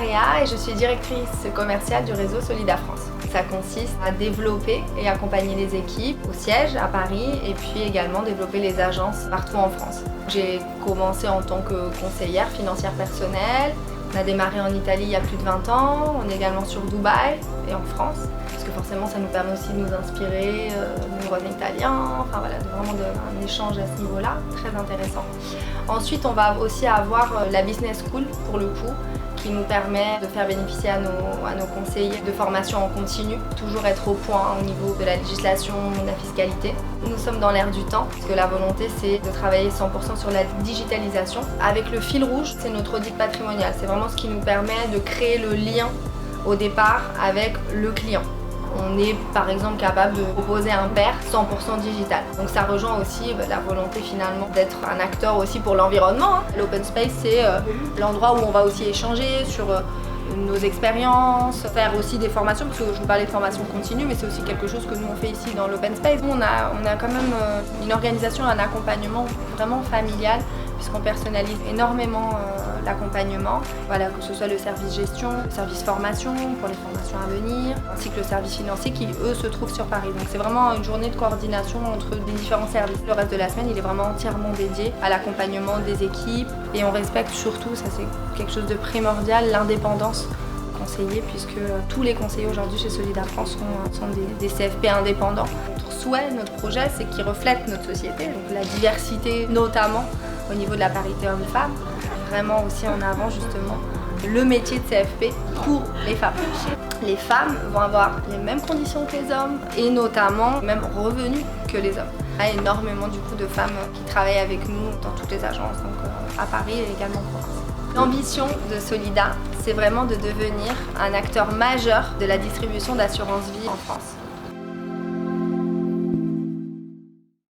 Maria et je suis directrice commerciale du réseau Solida France. Ça consiste à développer et accompagner les équipes au siège à Paris et puis également développer les agences partout en France. J'ai commencé en tant que conseillère financière personnelle. On a démarré en Italie il y a plus de 20 ans, on est également sur Dubaï et en France, parce que forcément ça nous permet aussi de nous inspirer de nos voisins italiens, enfin voilà, vraiment un échange à ce niveau-là, très intéressant. Ensuite on va aussi avoir la Business School pour le coup, qui nous permet de faire bénéficier à nos conseillers de formation en continu, toujours être au point au niveau de la législation, de la fiscalité. Nous sommes dans l'ère du temps, parce que la volonté c'est de travailler 100% sur la digitalisation. Avec le fil rouge, c'est notre audit patrimonial, c'est vraiment ce qui nous permet de créer le lien au départ avec le client. On est par exemple capable de proposer un pair 100% digital. Donc ça rejoint aussi la volonté finalement d'être un acteur aussi pour l'environnement. L'open space c'est l'endroit où on va aussi échanger sur nos expériences, faire aussi des formations, parce que je vous parlais de formation continue, mais c'est aussi quelque chose que nous on fait ici dans l'open space. On a quand même une organisation, un accompagnement vraiment familial, puisqu'on personnalise énormément l'accompagnement, voilà, que ce soit le service gestion, le service formation pour les formations à venir, ainsi que le service financier qui eux se trouvent sur Paris. Donc c'est vraiment une journée de coordination entre les différents services. Le reste de la semaine il est vraiment entièrement dédié à l'accompagnement des équipes et on respecte surtout, ça c'est quelque chose de primordial, l'indépendance conseillers, puisque tous les conseillers aujourd'hui chez Solida France sont des CFP indépendants. Notre souhait, notre projet, c'est qu'ils reflètent notre société, donc la diversité notamment au niveau de la parité homme-femme, vraiment aussi en avant justement le métier de CFP pour les femmes. Les femmes vont avoir les mêmes conditions que les hommes et notamment les mêmes revenus que les hommes. Il y a énormément du coup de femmes qui travaillent avec nous dans toutes les agences, donc à Paris et également en province. L'ambition de Solida, c'est vraiment de devenir un acteur majeur de la distribution d'assurance vie en France.